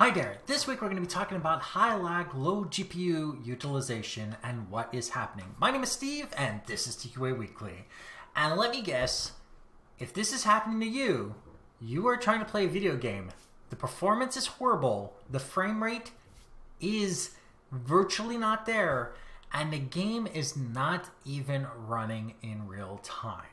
Hi there, this week we're going to be talking about high lag, low GPU utilization and what is happening. My name is Steve and this is TQA Weekly. And let me guess, if this is happening to you, you are trying to play a video game. The performance is horrible, the frame rate is virtually not there, and the game is not even running in real time.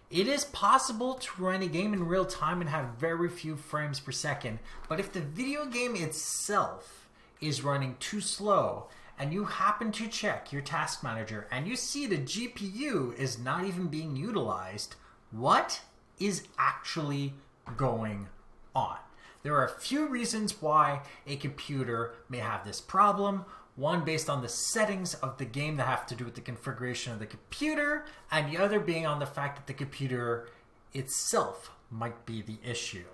It is possible to run a game in real time and have very few frames per second, but if the video game itself is running too slow and you happen to check your task manager and you see the GPU is not even being utilized, what is actually going on? There are a few reasons why a computer may have this problem. One based on the settings of the game that have to do with the configuration of the computer, and the other being on the fact that the computer itself might be the issue.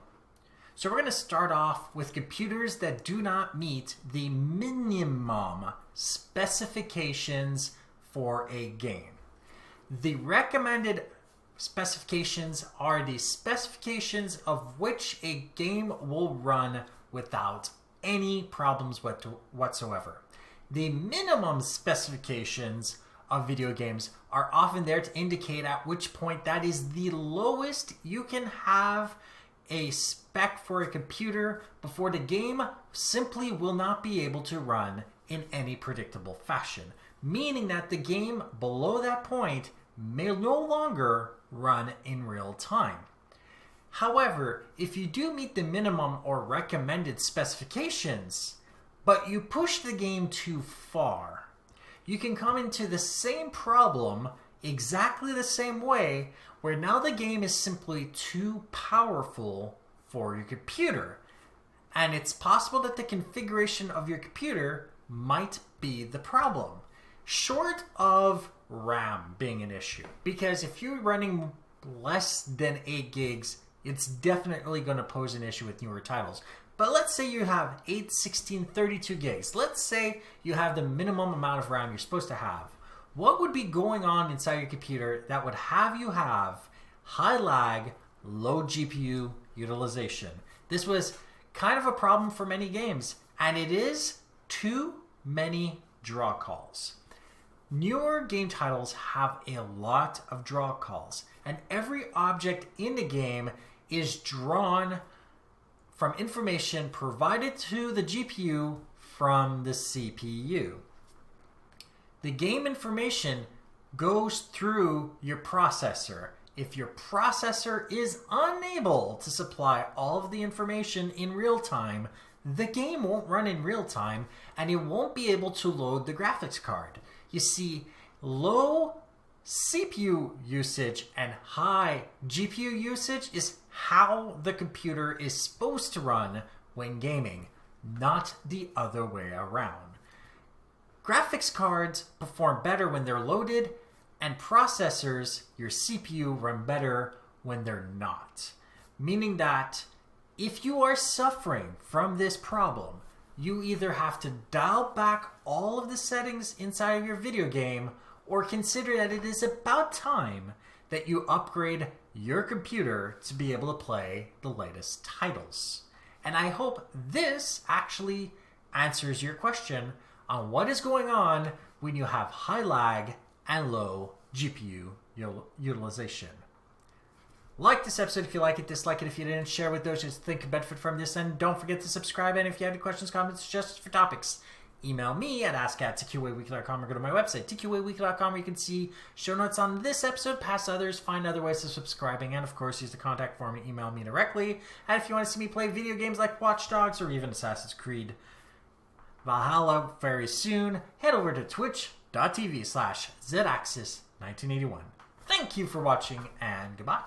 So we're going to start off with computers that do not meet the minimum specifications for a game. The recommended specifications are the specifications of which a game will run without any problems whatsoever. The minimum specifications of video games are often there to indicate at which point that is the lowest you can have a spec for a computer before the game simply will not be able to run in any predictable fashion, meaning that the game below that point may no longer run in real time. However, if you do meet the minimum or recommended specifications, but you push the game too far, you can come into the same problem exactly the same way, where now the game is simply too powerful for your computer. And it's possible that the configuration of your computer might be the problem, short of RAM being an issue. Because if you're running less than 8 gigs, it's definitely going to pose an issue with newer titles. But let's say you have 8, 16, 32 gigs. Let's say you have the minimum amount of RAM you're supposed to have. What would be going on inside your computer that would have you have high lag, low GPU utilization? This was kind of a problem for many games, and it is too many draw calls. Newer game titles have a lot of draw calls, and every object in the game is drawn from information provided to the GPU from the CPU. The game information goes through your processor. If your processor is unable to supply all of the information in real time, the game won't run in real time and it won't be able to load the graphics card. You see, low CPU usage and high GPU usage is how the computer is supposed to run when gaming, not the other way around. Graphics cards perform better when they're loaded, and processors, your CPU, run better when they're not. Meaning that if you are suffering from this problem, you either have to dial back all of the settings inside of your video game, or consider that it is about time that you upgrade your computer to be able to play the latest titles. And I hope this actually answers your question on what is going on when you have high lag and low GPU utilization. Like this episode if you like it, dislike it if you didn't, share with those who think could benefit from this, and don't forget to subscribe. And if you have any questions, comments, suggestions for topics, email me at ask@tqaweekly.com or go to my website, tqaweekly.com, where you can see show notes on this episode, past others, find other ways of subscribing, and of course use the contact form and email me directly. And if you want to see me play video games like Watch Dogs or even Assassin's Creed Valhalla very soon, head over to twitch.tv/zaxis1981. Thank you for watching, and goodbye.